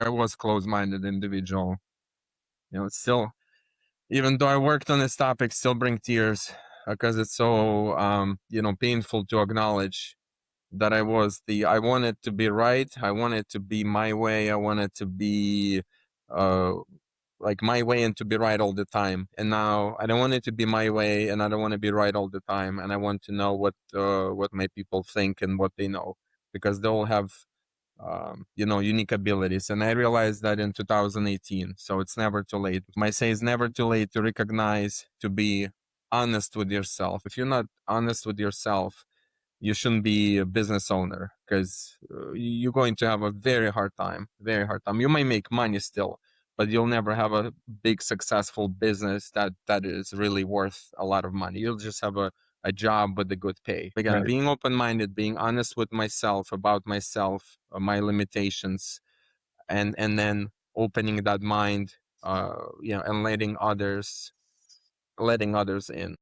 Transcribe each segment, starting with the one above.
I was closed-minded individual. Still, even though I worked on this topic, still bring tears because it's so, painful to acknowledge that I wanted to be right. I wanted to be my way. I wanted to be, uh, like my way and to be right all the time. And now I don't want it to be my way and I don't want to be right all the time. And I want to know what my people think and what they know, because they all have unique abilities. And I realized that in 2018. So it's never too late. I say it's never too late to recognize, to be honest with yourself. If you're not honest with yourself, you shouldn't be a business owner, because you're going to have a very hard time. You might make money still, but you'll never have a big successful business that is really worth a lot of money. You'll just have a job with a good pay. Again, Right. being open-minded, being honest with myself about myself, my limitations, and then opening that mind, and letting others in.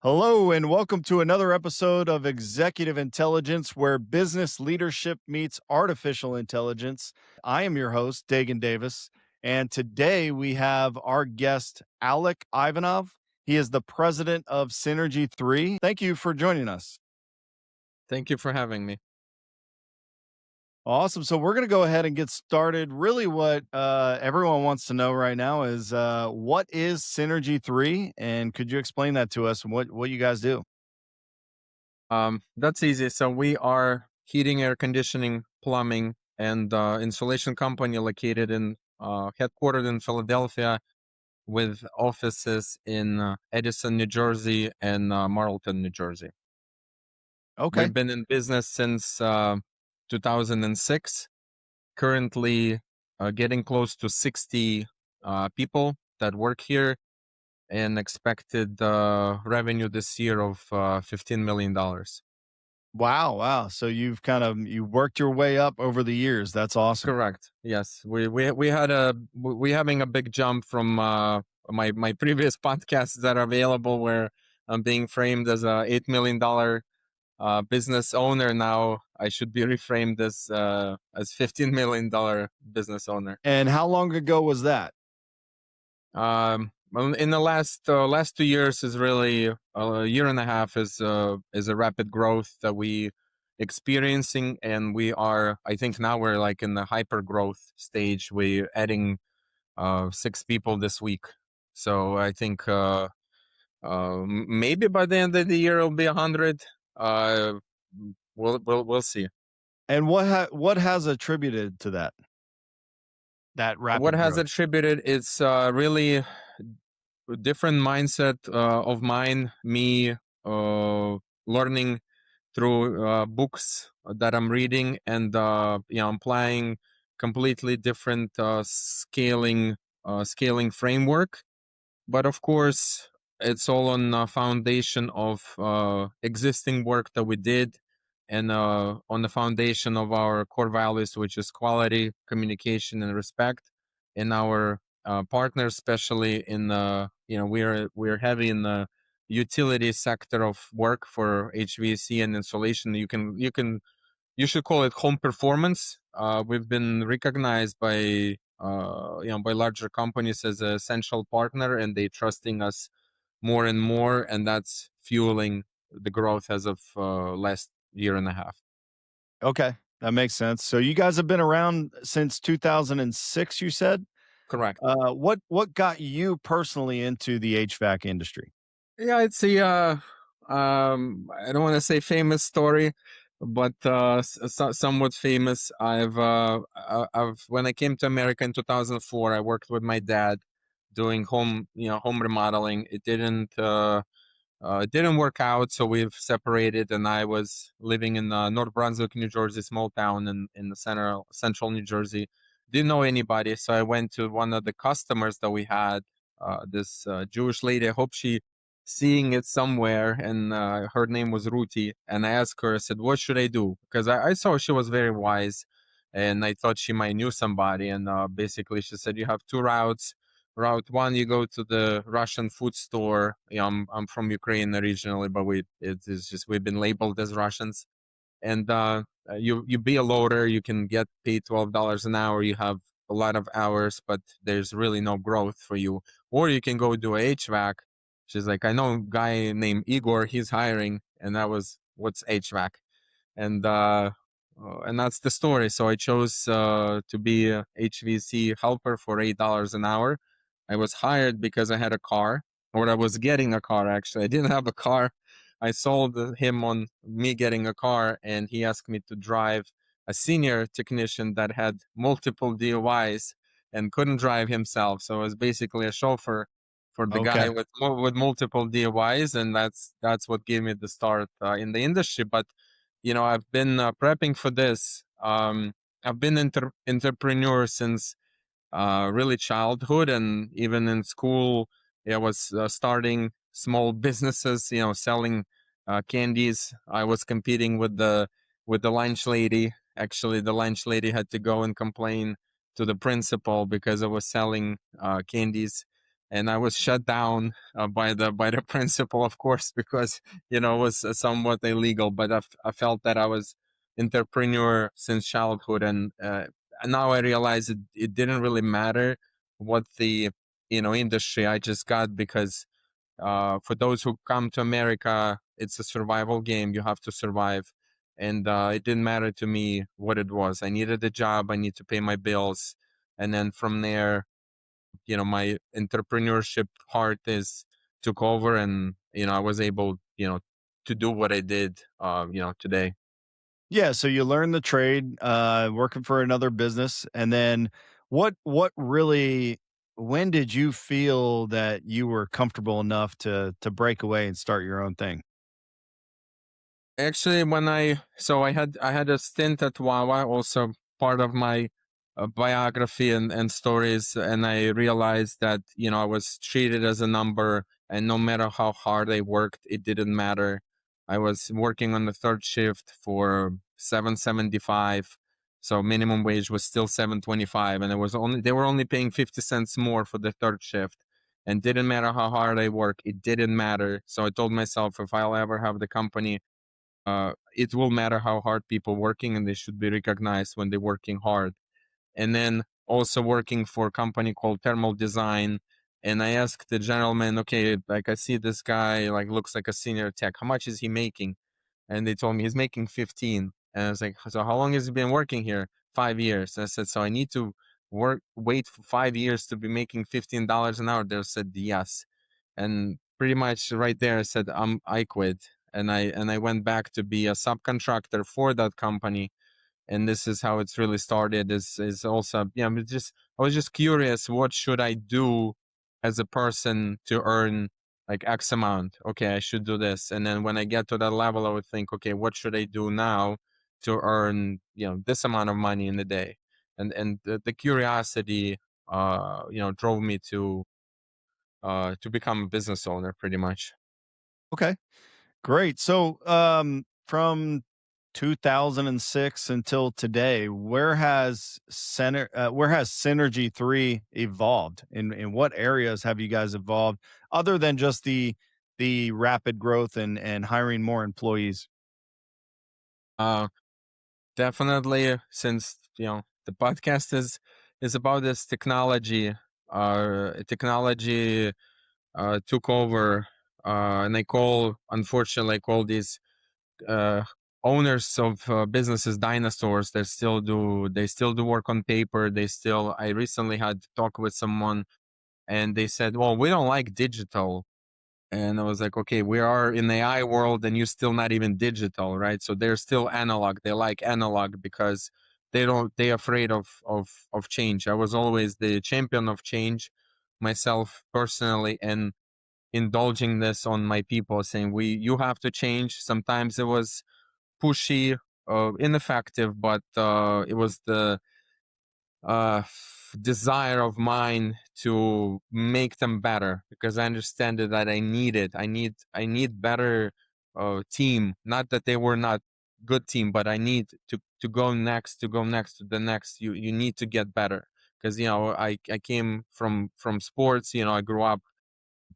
Hello, and welcome to another episode of Executive Intelligence, where business leadership meets artificial intelligence. I am your host, Dagen Davis, and today we have our guest, Alek Ivanov. He is the president of Synergy 3. Thank you for joining us. Thank you for having me. Awesome. So we're going to go ahead and get started. Really, what everyone wants to know right now is what is Synergy 3? And could you explain that to us and what you guys do? That's easy. So we are heating, air conditioning, plumbing, and insulation company located headquartered in Philadelphia, with offices in Edison, New Jersey, and Marlton, New Jersey. Okay. We've been in business since 2006. Currently, getting close to 60 people that work here, and expected revenue this year of $15 million. Wow. So you worked your way up over the years. That's awesome. Correct. Yes, we having a big jump from my previous podcasts that are available, where I'm being framed as a $8 million business owner. Now I should be reframed as $15 million business owner. And how long ago was that? Well, in the last 2 years is really a year and a half is a rapid growth that we experiencing, and I think now we're like in the hyper growth stage. We're adding 6 people this week, so I think maybe by the end of the year it'll be 100. uh we'll see. And what has attributed to that What rapid has growth? attributed, it's really a different mindset of mine, me learning through books that I'm reading, and I'm applying completely different scaling framework. But of course, it's all on the foundation of existing work that we did, and on the foundation of our core values, which is quality, communication, and respect. And our partners, especially in we're heavy in the utility sector of work for HVAC and insulation. You should call it home performance. We've been recognized by larger companies as an essential partner, and they trusting us more and more, and that's fueling the growth as of last year and a half. Okay, that makes sense. So you guys have been around since 2006, you said? Correct. What got you personally into the HVAC industry? Yeah, it's I don't want to say famous story, but somewhat famous. I've when I came to America in 2004, I worked with my dad doing home remodeling. It didn't work out, so we've separated, and I was living in North Brunswick, New Jersey, small town in the central New Jersey. Didn't know anybody, so I went to one of the customers that we had, this Jewish lady. I hope she seeing it somewhere, and her name was Ruti. And I asked her, I said, "What should I do?" Because I saw she was very wise, and I thought she might knew somebody. And basically, she said, "You have 2 routes. Route one, you go to the Russian food store." I'm from Ukraine originally, but it is just we've been labeled as Russians. and you be a loader. You can get paid $12 an hour. You have a lot of hours, but there's really no growth for you. Or you can go do a HVAC. She's like, I know a guy named Igor. He's hiring, and that was what's HVAC, and and that's the story. So I chose to be a HVC helper for $8 an hour. I was hired because I had a car, or I was getting a car. Actually, I didn't have a car. I sold him on me getting a car, and he asked me to drive a senior technician that had multiple DUIs and couldn't drive himself. So I was basically a chauffeur for the guy Okay. with multiple DUIs, and that's what gave me the start in the industry. But I've been prepping for this. I've been entrepreneur since really childhood, and even in school, I was starting small businesses. Selling candies. I was competing with the lunch lady. Actually, the lunch lady had to go and complain to the principal because I was selling candies, and I was shut down by the principal, of course, because it was somewhat illegal. But I felt that I was entrepreneur since childhood, and now I realize it didn't really matter what the industry I just got, because for those who come to America, it's a survival game. You have to survive, and it didn't matter to me what it was. I needed a job. I need to pay my bills, and then from there, my entrepreneurship heart is took over, and I was able to do what I did today. Yeah, so you learn the trade, working for another business, and then what really when did you feel that you were comfortable enough to break away and start your own thing? Actually, I had a stint at Wawa, also part of my biography and stories, and I realized that I was treated as a number, and no matter how hard I worked, it didn't matter. I was working on the third shift for 7.75, so minimum wage was still 7.25, and they were only paying 50 cents more for the third shift, and didn't matter how hard I work, it didn't matter. So I told myself, if I'll ever have the company, it will matter how hard people working, and they should be recognized when they're working hard. And then also working for a company called Thermal Design, and I asked the gentleman, okay, like, I see this guy like looks like a senior tech, how much is he making? And they told me he's making 15. And I was like, so how long has he been working here? 5 years. And I said, so I need to wait for 5 years to be making $15 an hour? They said yes. And pretty much right there, I said, I quit, and I went back to be a subcontractor for that company. And this is how it's really started. Is also, I was just curious, what should I do as a person to earn like X amount? Okay, I should do this, and then when I get to that level, I would think, okay, what should I do now to earn this amount of money in a day? And the curiosity drove me to become a business owner, pretty much. Okay. Great. So, from 2006 until today, where has Synergy 3 evolved? In what areas have you guys evolved other than just the rapid growth and hiring more employees? Uh, Definitely, since the podcast is about this technology. Technology took over, and unfortunately, I call these uh, owners of businesses dinosaurs. They still do work on paper. I recently had to talk with someone, and they said, well, we don't like digital. And I was like, okay, we are in the AI world, and you're still not even digital, right? So they're still analog. They like analog because they're afraid of change. I was always the champion of change myself personally, and indulging this on my people, saying, you have to change. Sometimes it was pushy, ineffective, but it was the desire of mine to make them better, because I understand that I need it. I need better team. Not that they were not good team, but I need to go next, to the next. You need to get better, because I came from sports. I grew up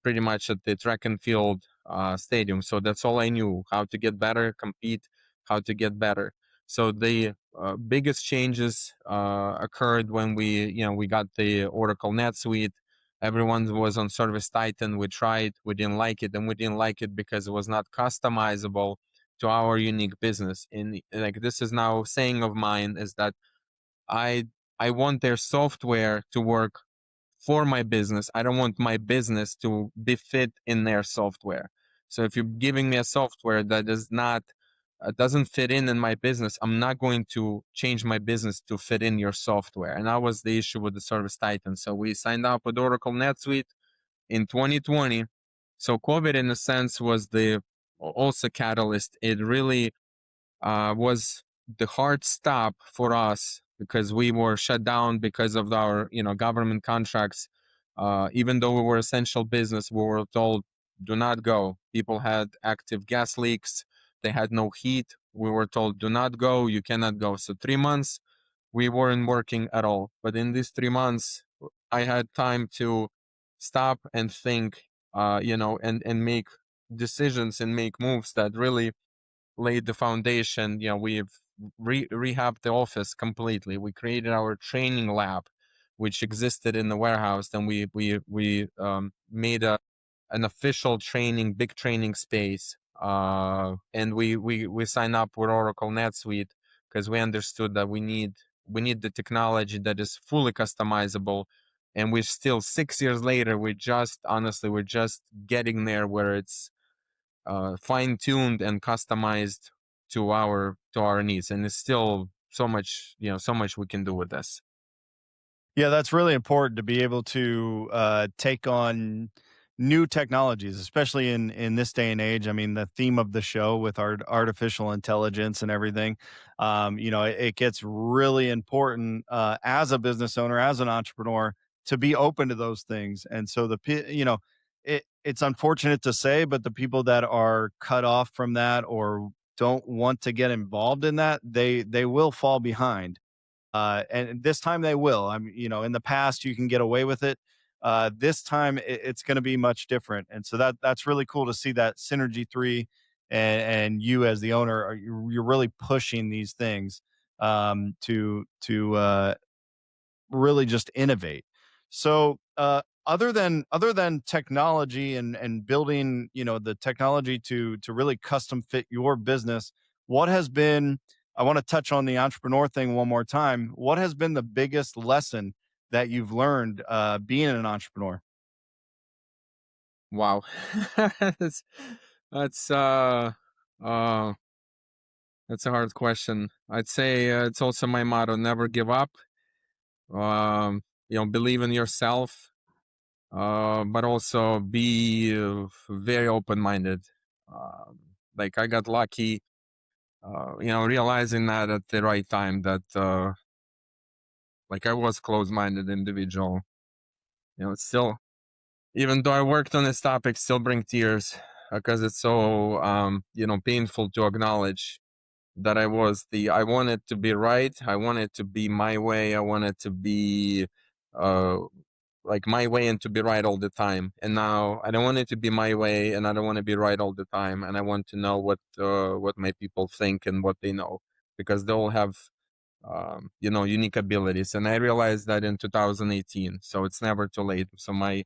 pretty much at the track and field stadium, so that's all I knew: how to get better, compete, how to get better. So the biggest changes occurred when we got the Oracle NetSuite. Everyone was on Service Titan. We tried, we didn't like it, and we didn't like it because it was not customizable to our unique business. And like, this is now a saying of mine, is that I I want their software to work for my business. I don't want my business to be fit in their software. So if you're giving me a software that is not doesn't fit in my business, I'm not going to change my business to fit in your software. And that was the issue with the Service Titan. So we signed up with Oracle NetSuite in 2020. So COVID, in a sense, was the also catalyst. It really was the hard stop for us because we were shut down because of our government contracts. Even though we were essential business, we were told do not go. People had active gas leaks. They had no heat. We were told do not go. You cannot go. So 3 months we weren't working at all. But in these 3 months, I had time to stop and think, and make decisions and make moves that really laid the foundation. We've rehabbed the office completely. We created our training lab, which existed in the warehouse. Then we made an official big training space. And we signed up with Oracle NetSuite because we understood that we need the technology that is fully customizable. And we're still 6 years later. We're just getting there where it's fine-tuned and customized to our needs, and it's still so much we can do with this. Yeah, that's really important to be able to take on new technologies, especially in this day and age. I mean, the theme of the show with artificial intelligence and everything, it gets really important as a business owner, as an entrepreneur, to be open to those things. And so it's unfortunate to say, but the people that are cut off from that or don't want to get involved in that, they will fall behind, and this time they will. In the past you can get away with it. This time it's going to be much different, and so that's really cool to see that Synergy 3, and you as the owner, you're really pushing these things to really just innovate. So, other than technology and building, the technology to really custom fit your business, what has been? I want to touch on the entrepreneur thing one more time. What has been the biggest lesson that you've learned being an entrepreneur? Wow. That's that's uh uh that's a hard question. I'd say it's also my motto: never give up. Believe in yourself, but also be very open-minded. um, like, I got lucky, realizing that at the right time, that like, I was closed-minded individual. It's still, even though I worked on this topic, still bring tears because it's so painful to acknowledge that I wanted to be right. I wanted to be my way. I wanted to be uh like my way and to be right all the time. And now I don't want it to be my way, and I don't want to be right all the time. And I want to know what my people think and what they know, because they all have unique abilities. And I realized that in 2018. So it's never too late. So my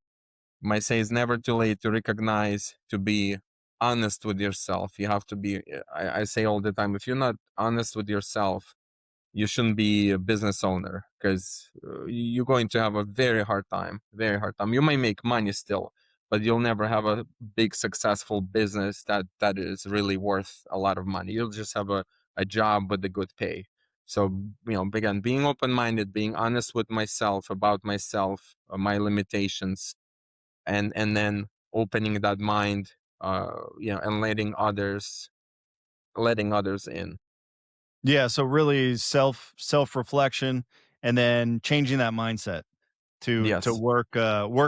say is never too late to recognize, to be honest with yourself. You have to be, I say all the time, if you're not honest with yourself, you shouldn't be a business owner, because you're going to have a very hard time. You might make money still, but you'll never have a big successful business that is really worth a lot of money. You'll just have a job with a good pay. So, again, being open-minded, being honest with myself about myself, my limitations, and then opening that mind, and letting others in. Yeah, so really self reflection, and then changing that mindset to Yes, work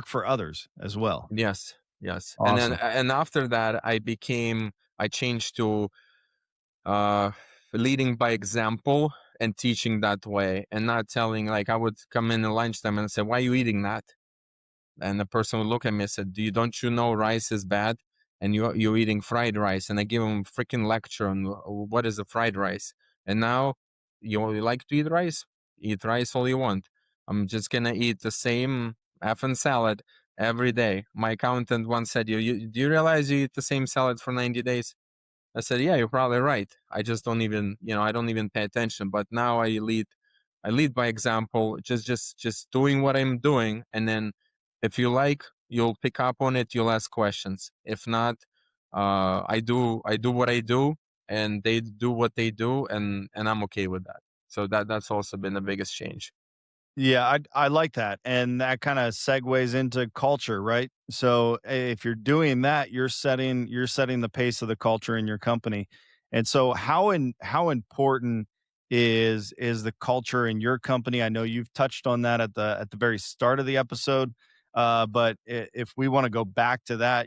for others as well. yes, yes. And then Awesome. and after that, I changed to uh leading by example and teaching that way, and not telling. Like, I would come in at lunchtime and say, why are you eating that? And the person would look at me and said, don't you know rice is bad? and you're eating fried rice, and I give them a freaking lecture on what is a fried rice. And now you like to eat rice all you want. I'm just gonna eat the same effing salad every day. My accountant once said, "You do you realize you eat the same salad for 90 days?" I said, "Yeah, you're probably right. I just don't even, I don't even pay attention. But now I lead by example, just doing what I'm doing, and then if you like, you'll pick up on it. You'll ask questions. If not, I do what I do, and they do what they do, and I'm okay with that. So that's also been the biggest change. Yeah, I like that, and that kinda segues into culture, right? So, if you're doing that, you're setting the pace of the culture in your company, and so how important is the culture in your company? I know you've touched on that at the very start of the episode, but if we wanna go back to that,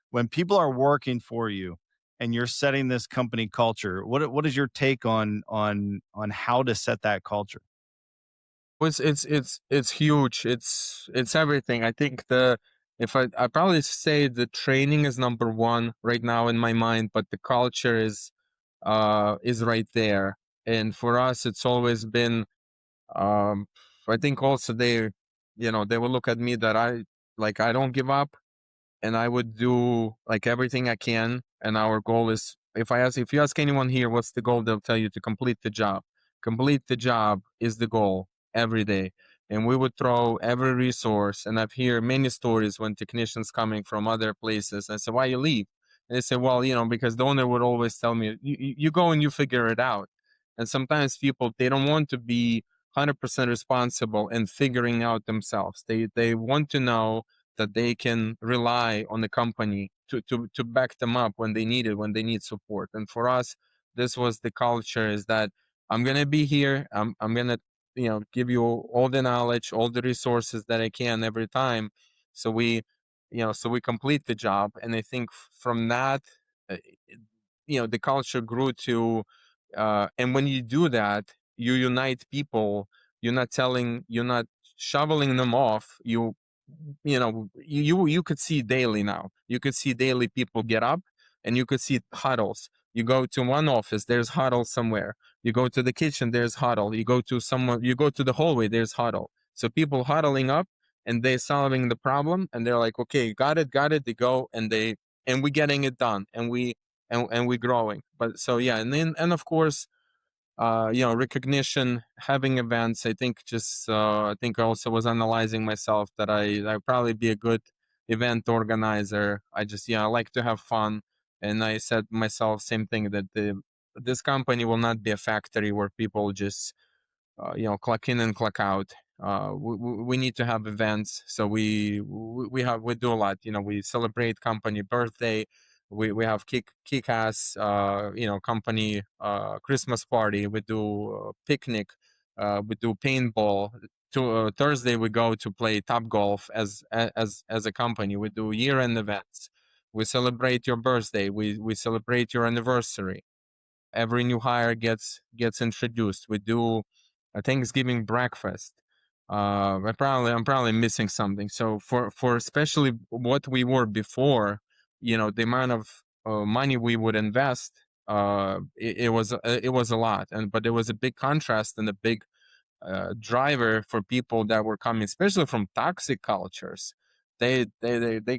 when people are working for you and you're setting this company culture, what is your take on how to set that culture? Well, it's huge. It's everything. I think the if I probably say the training is number one right now in my mind, but the culture is right there. And for us, it's always been um I think also they will look at me that I don't give up, and I would do like everything I can. And our goal is, if you ask anyone here what's the goal, they'll tell you to complete the job. Complete the job is the goal every day. And we would throw every resource. And I've heard many stories when technicians coming from other places. I said, "Why you leave?" And they say, "Well, because the owner would always tell me, you go and you figure it out." And sometimes people, they don't want to be 100% responsible and figuring out themselves. They want to know that they can rely on the company to back them up when they need it, when they need support. And for us, this was the culture, is that I'm going to be here. I'm going to, give you all the knowledge, all the resources that I can every time. So we complete the job. And I think from that, the culture grew to, and when you do that, you unite people. You're not shoveling them off. You could see daily now. You could see daily people get up, and you could see huddles. You go to one office, there's huddle somewhere. You go to the kitchen, there's huddle. You go to the hallway, there's huddle. So people huddling up, and they solving the problem, and they're like, "Okay, got it." They go, and we getting it done, and we growing. But so yeah, and of course, recognition, having events. I think I also was analyzing myself that I probably be a good event organizer. I like to have fun, and I said myself same thing, that this company will not be a factory where people just clock in and clock out. We need to have events, so we do a lot. We celebrate company birthday. We have kick ass company Christmas party. We do picnic. We do paintball. Thursday we go to play top golf as a company. We do year end events. We celebrate your birthday. We celebrate your anniversary. Every new hire gets introduced. We do a Thanksgiving breakfast. I'm probably missing something. So for especially what we were before, the amount of money we would invest, it was a lot. And but there was a big contrast and a big driver for people that were coming, especially from toxic cultures. They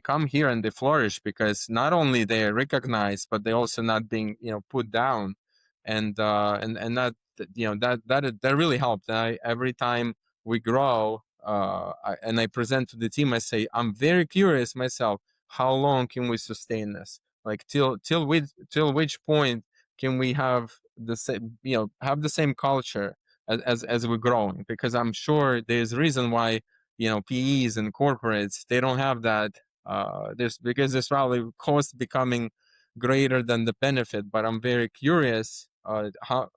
come here and they flourish because not only they're recognized, but they also not being put down, and that that really helped. Every time we grow, and I present to the team, I say I'm very curious myself. How long can we sustain this? Like till which point can we have the same have the same culture as we're growing, because I'm sure there's a reason why PEs and corporates, they don't have that. There's because there's probably cost becoming greater than the benefit. But I'm very curious, how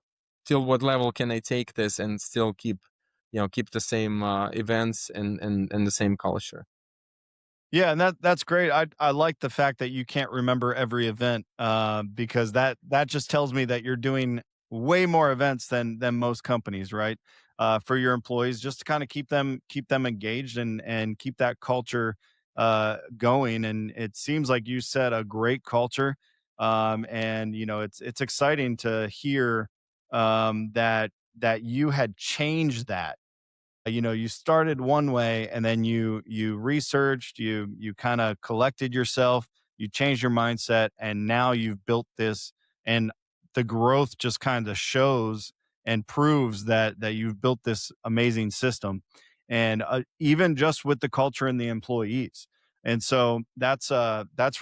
till what level can I take this and still keep the same events and the same culture. Yeah, and that's great. I like the fact that you can't remember every event, because that just tells me that you're doing way more events than most companies, right? For your employees, just to kind of keep them engaged and keep that culture. going, and it seems like you set a great culture. And it's exciting to hear that you had changed that. You started one way, and then you researched, you kind of collected yourself, you changed your mindset, and now you've built this. And the growth just kind of shows and proves that you've built this amazing system, and even just with the culture and the employees. And so that's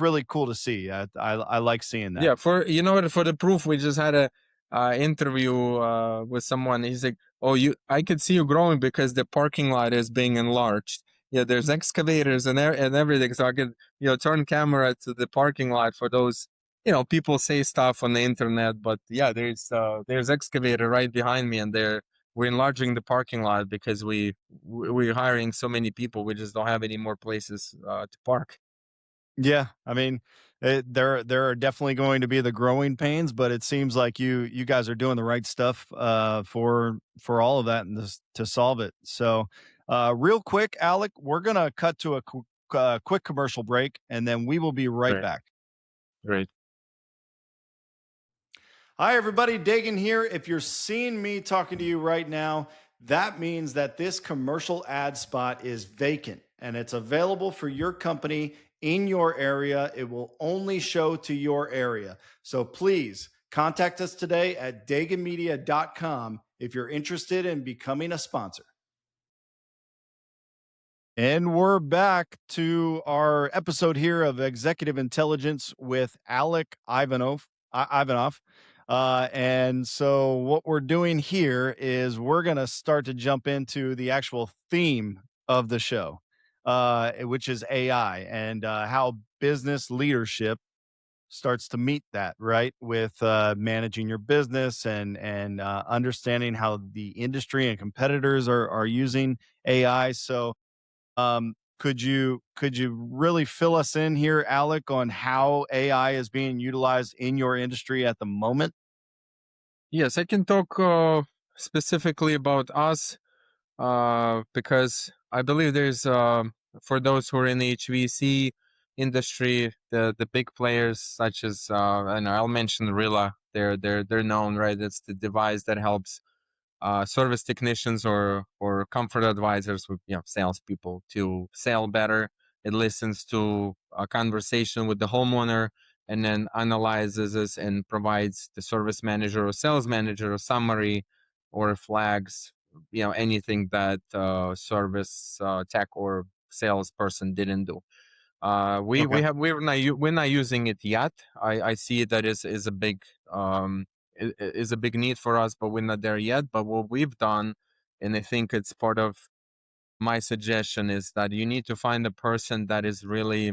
really cool to see. I like seeing that. Yeah, for you know what, for the proof, we just had a interview with someone. He's like, "Oh, I could see you growing because the parking lot is being enlarged. Yeah, there's excavators and everything, so I could turn camera to the parking lot for those. People say stuff on the internet, but yeah, there's excavator right behind me, and we're enlarging the parking lot because we're hiring so many people. We just don't have any more places to park." Yeah, I mean, there are definitely going to be the growing pains, but it seems like you guys are doing the right stuff for all of that and to solve it. So, real quick, Alec, we're gonna cut to a quick commercial break, and then we will be right Great, back. great. Hi, everybody. Dagen here. If you're seeing me talking to you right now, that means that this commercial ad spot is vacant and it's available for your company in your area. It will only show to your area. So please contact us today at dagenmedia.com if you're interested in becoming a sponsor. And we're back to our episode here of Executive Intelligence with Alek Ivanov. And so, what we're doing here is we're going to start to jump into the actual theme of the show, which is AI and how business leadership starts to meet that, right? With managing your business and understanding how the industry and competitors are using AI. So, could you really fill us in here, Alec, on how AI is being utilized in your industry at the moment? Yes, I can talk specifically about us because I believe there's for those who are in the HVC industry, the big players such as and I'll mention Rilla. They're known, right? It's the device that helps service technicians or comfort advisors with salespeople to sell better. It listens to a conversation with the homeowner and then analyzes this and provides the service manager or sales manager a summary or flags anything that service tech or salesperson didn't do. We Okay. have we're not using it yet. I see that is a big is a big need for us, but we're not there yet. But what we've done, and I think it's part of my suggestion, is that you need to find a person that is really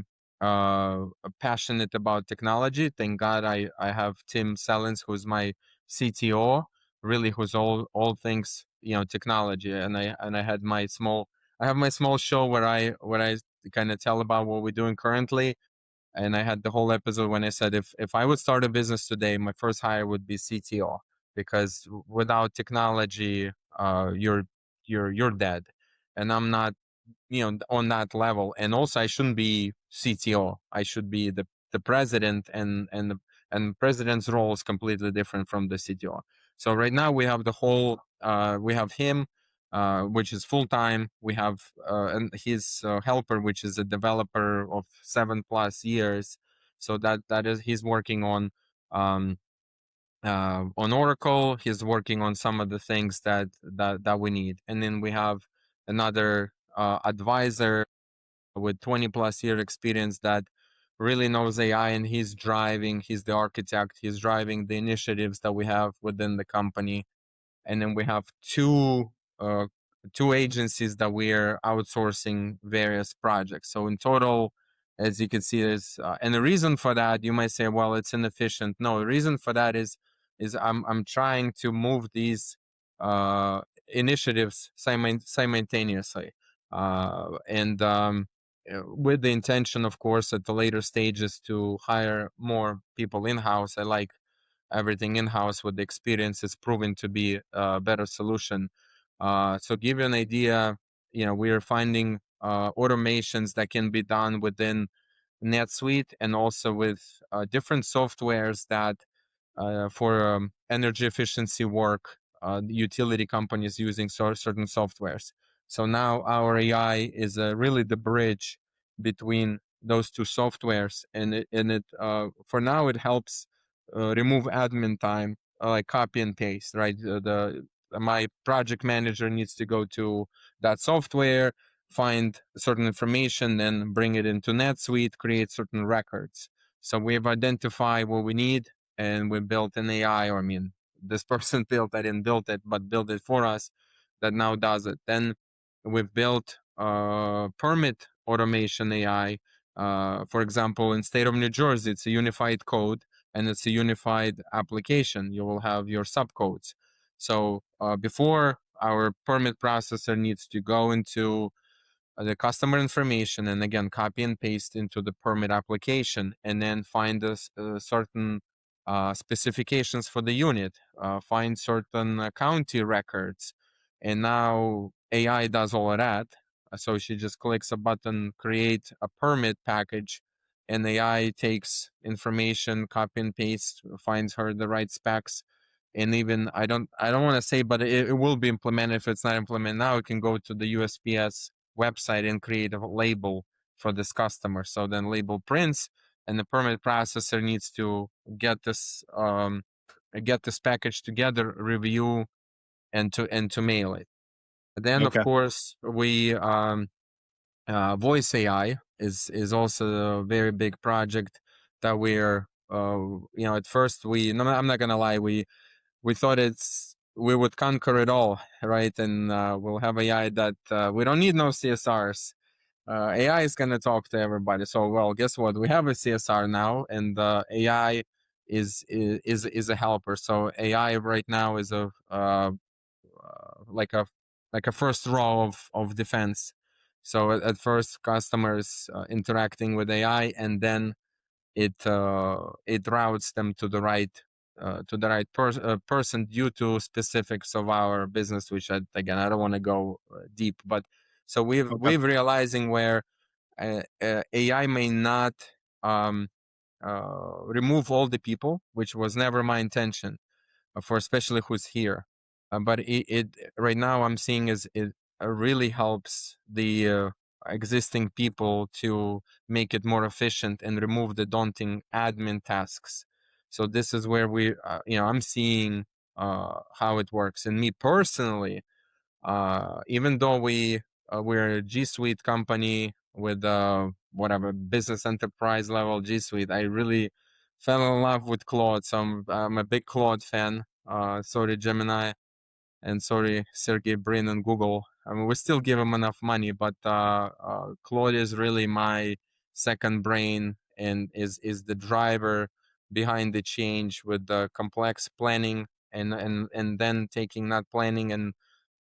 passionate about technology. Thank God I have Tim Sellens, who's my CTO, really who's all things technology. And I have my small show where I kind of tell about what we're doing currently. And I had the whole episode when I said if I would start a business today, my first hire would be CTO, because without technology, you're dead. And I'm not on that level. And also, I shouldn't be CTO. I should be the president, and president's role is completely different from the CTO. So right now we have we have him, which is full time. We have and his helper, which is a developer of 7+ years. So that is he's working um, on Oracle. He's working on some of the things that we need, and then we have another advisor with 20+ year experience that really knows AI, and he's the architect. He's driving the initiatives that we have within the company. And then we have uh, two agencies that we are outsourcing various projects. So in total, as you can see, there's and the reason for that, you might say, well, it's inefficient. No, the reason for that is I'm trying to move these initiatives simultaneously, and with the intention, of course, at the later stages to hire more people in house. I like everything in house with the experience is proven to be a better solution. So give you an idea, we are finding automations that can be done within NetSuite, and also with different softwares that for energy efficiency work, utility companies using certain softwares. So now our AI is really the bridge between those two softwares, and it for now it helps remove admin time, like copy and paste. Right, the my project manager needs to go to that software, find certain information, then bring it into NetSuite, create certain records. So we've identified what we need, and we built an AI, or I mean, this person built, I didn't build it, but built it for us, that now does it. Then we've built permit automation AI. For example, in state of New Jersey, it's a unified code and it's a unified application. You will have your subcodes. So before, our permit processor needs to go into the customer information and again copy and paste into the permit application, and then find certain specifications for the unit, find certain county records, and now AI does all of that. So she just clicks a button, create a permit package, and AI takes information, copy and paste, finds her the right specs. And even I don't want to say, but it will be implemented. If it's not implemented now, it can go to the USPS website and create a label for this customer. So then label prints, and the permit processor needs to get this package together, review, and to mail it. Then of Okay. course we voice AI is also a very big project that we're at first I'm not gonna lie, we thought we would conquer it all, right? And we'll have AI that we don't need no CSRs. AI is going to talk to everybody. So, well, guess what? We have a CSR now, and AI is a helper. So AI right now is like a first row of defense. So at first, customers interacting with AI, and then it routes them to the right person due to specifics of our business, which again I don't want to go deep, but so Okay. we've realizing where AI may not remove all the people, which was never my intention for especially who's here. But it right now I'm seeing is it really helps the existing people to make it more efficient and remove the daunting admin tasks. So this is where I'm seeing how it works. And me personally, even though we're a G Suite company with whatever business enterprise level G Suite, I really fell in love with Claude. So I'm a big Claude fan. Sorry, Gemini, and sorry, Sergey Brin and Google. I mean, we still give them enough money, but Claude is really my second brain, and is the driver behind the change with the complex planning, and then taking that planning and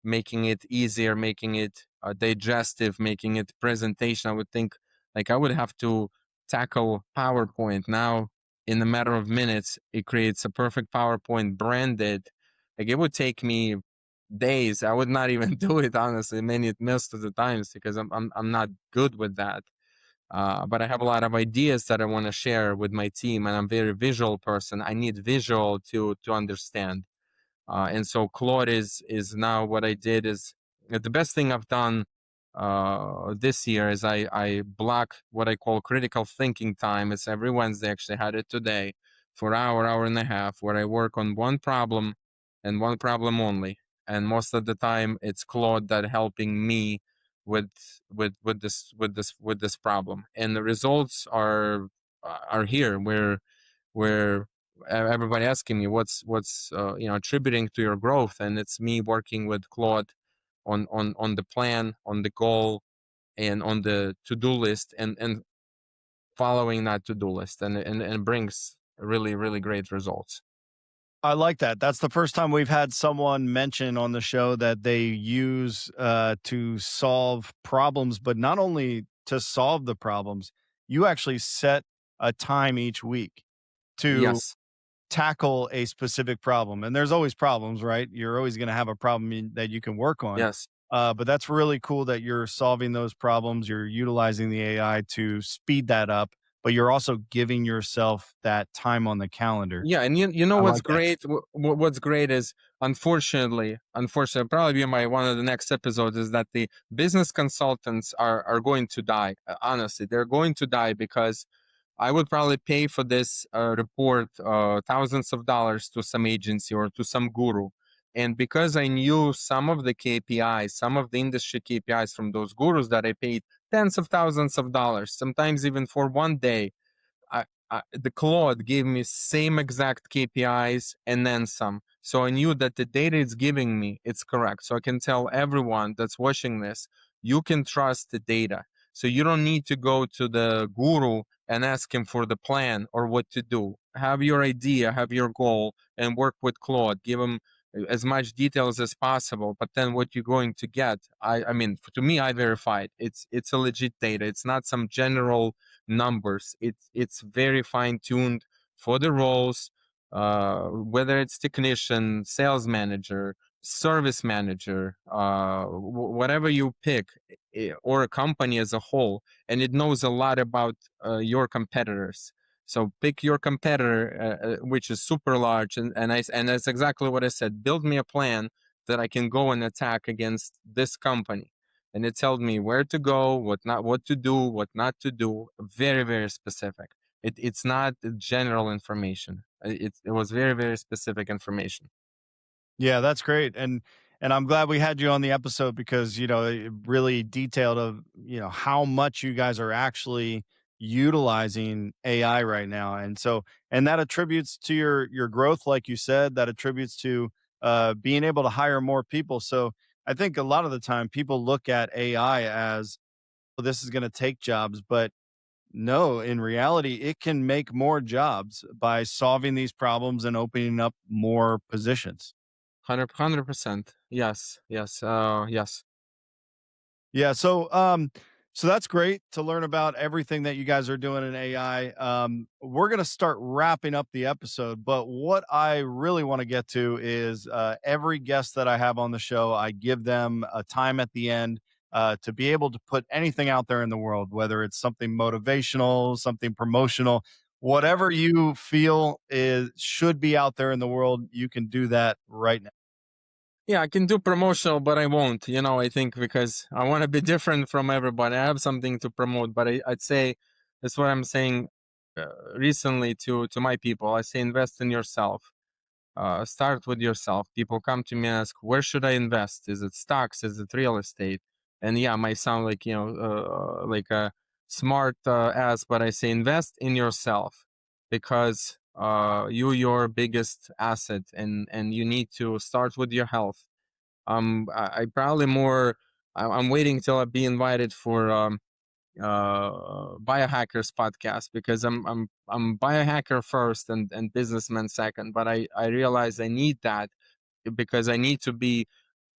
making it easier, making it digestive, making it presentation. I would think, like, I would have to tackle PowerPoint now. In a matter of minutes, it creates a perfect PowerPoint branded. Like, it would take me days. I would not even do it, honestly, many most of the times, because I'm not good with that. But I have a lot of ideas that I want to share with my team, and I'm a very visual person. I need visual to understand. And so Claude is now what I did is the best thing I've done this year is I block what I call critical thinking time. It's every Wednesday. Actually had it today for hour and a half, where I work on one problem and one problem only. And most of the time, it's Claude that helping me with this problem. And the results are here. Where everybody asking me what's attributing to your growth, and it's me working with Claude on the plan, on the goal, and on the to-do list, and following that to-do list, and brings really great results. I like that. That's the first time we've had someone mention on the show that they use to solve problems, but not only to solve the problems, you actually set a time each week to Yes. tackle a specific problem. And there's always problems, right? You're always going to have a problem that you can work on. Yes. But that's really cool that you're solving those problems. You're utilizing the AI to speed that up, but you're also giving yourself that time on the calendar. Yeah, and you know I what's like that. great? What's great is, unfortunately, probably be my one of the next episodes, is that the business consultants are going to die. Honestly, they're going to die because I would probably pay for this report thousands of dollars to some agency or to some guru. And because I knew some of the KPIs, some of the industry KPIs from those gurus, that I paid tens of thousands of dollars, sometimes even for one day, the Claude gave me same exact KPIs and then some. So I knew that the data it's giving me, it's correct. So I can tell everyone that's watching this, you can trust the data. So you don't need to go to the guru and ask him for the plan or what to do. Have your idea, have your goal, and work with Claude. Give him as much details as possible. But then what you're going to get, I mean, to me, I verified it's a legit data. It's not some general numbers. It's very fine tuned for the roles, whether it's technician, sales manager, service manager, whatever you pick, or a company as a whole, and it knows a lot about your competitors. So pick your competitor, which is super large, and that's exactly what I said. Build me a plan that I can go and attack against this company, and it tells me where to go, what to do, what not to do. Very, very specific. It's not general information. It was very, very specific information. Yeah, that's great. And I'm glad we had you on the episode because, it really detailed of, how much you guys are actually utilizing AI right now. And that attributes to your growth, like you said, that attributes to being able to hire more people. So I think a lot of the time people look at AI as, well, this is going to take jobs, but no, in reality, it can make more jobs by solving these problems and opening up more positions. 100%. Yes, yes, yes. Yeah, so that's great to learn about everything that you guys are doing in AI. We're gonna start wrapping up the episode, but what I really want to get to is every guest that I have on the show, I give them a time at the end to be able to put anything out there in the world, whether it's something motivational, something promotional, whatever you feel is should be out there in the world. You can do that right now. Yeah, I can do promotional, but I won't. I think because I want to be different from everybody. I have something to promote, but I'd say that's what I'm saying recently to my people. I say invest in yourself. Start with yourself. People come to me and ask, where should I invest? Is it stocks? Is it real estate? And yeah, might sound like like a smart ass, but I say invest in yourself because you're your biggest asset, and you need to start with your health. I probably more. I'm waiting till I be invited for biohackers podcast because I'm biohacker first and businessman second, but I realize I need that because I need to be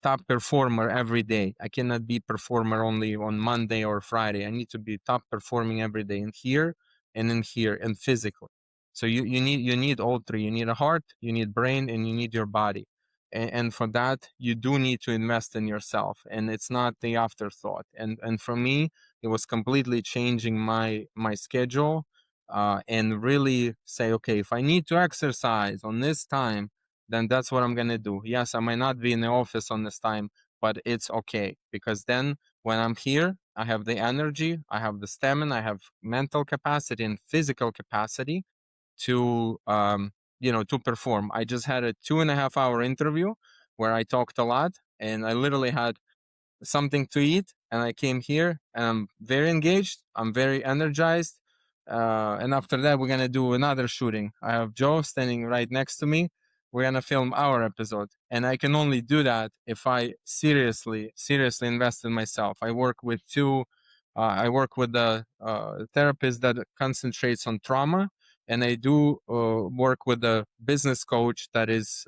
top performer every day. I cannot be performer only on Monday or Friday. I need to be top performing every day in here and in here and physically. So you need all three. You need a heart, you need brain, and you need your body. And for that, you do need to invest in yourself, and it's not the afterthought. And for me, it was completely changing my schedule, and really say, okay, if I need to exercise on this time, then that's what I'm gonna do. Yes, I might not be in the office on this time, but it's okay because then when I'm here, I have the energy, I have the stamina, I have mental capacity and physical capacity to to perform. I just had a 2.5 hour interview where I talked a lot, and I literally had something to eat, and I came here and I'm very engaged, I'm very energized, and after that we're gonna do another shooting. I have Joe standing right next to me. We're gonna film our episode, and I can only do that if I seriously invest in myself. I work with a therapist that concentrates on trauma, and I do work with a business coach that is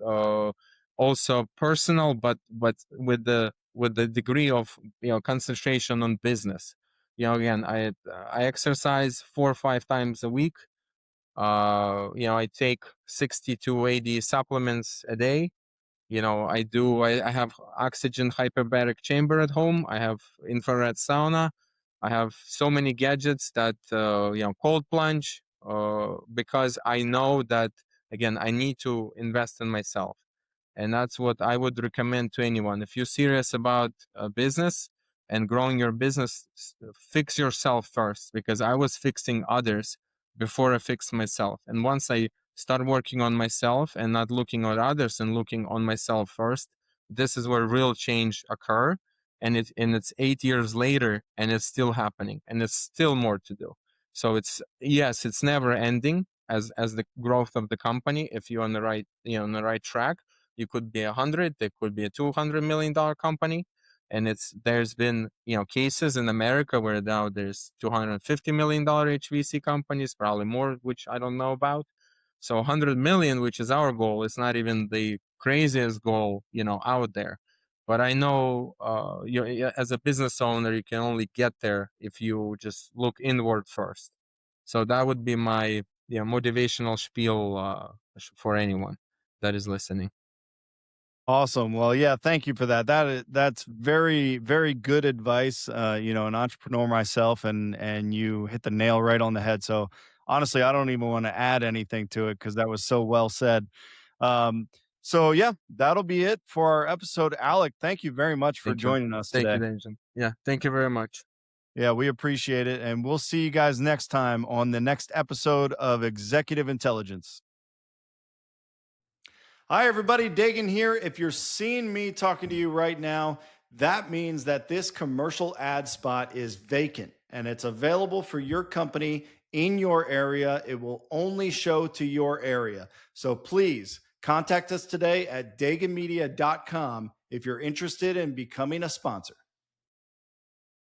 also personal, but with the degree of concentration on business. Again, I exercise 4 or 5 times a week. I take 60 to 80 supplements a day. I have oxygen hyperbaric chamber at home. I have infrared sauna. I have so many gadgets that, cold plunge, because I know that, again, I need to invest in myself. And that's what I would recommend to anyone. If you're serious about a business and growing your business, fix yourself first, because I was fixing others before I fixed myself. And once I start working on myself and not looking at others and looking on myself first, this is where real change occur. And it's 8 years later, and it's still happening, and it's still more to do. So it's never ending as the growth of the company. If you're on the right track, you could be 100, there could be a $200 million company. And there's been, cases in America where now there's $250 million HVC companies, probably more, which I don't know about. So 100 million, which is our goal, is not even the craziest goal, out there. But I know, as a business owner, you can only get there if you just look inward first. So that would be my, motivational spiel, for anyone that is listening. Awesome. Well, yeah, thank you for that. That's very, very good advice. An entrepreneur myself, and you hit the nail right on the head. So honestly, I don't even want to add anything to it because that was so well said. Um, so yeah, that'll be it for our episode. Alec, thank you very much for Thank you. joining us Thank you, today. Dagen. Yeah, thank you very much. Yeah, we appreciate it, and we'll see you guys next time on the next episode of Executive Intelligence. Hi, everybody. Dagen here. If you're seeing me talking to you right now, that means that this commercial ad spot is vacant and it's available for your company in your area. It will only show to your area. So please contact us today at dagenmedia.com if you're interested in becoming a sponsor.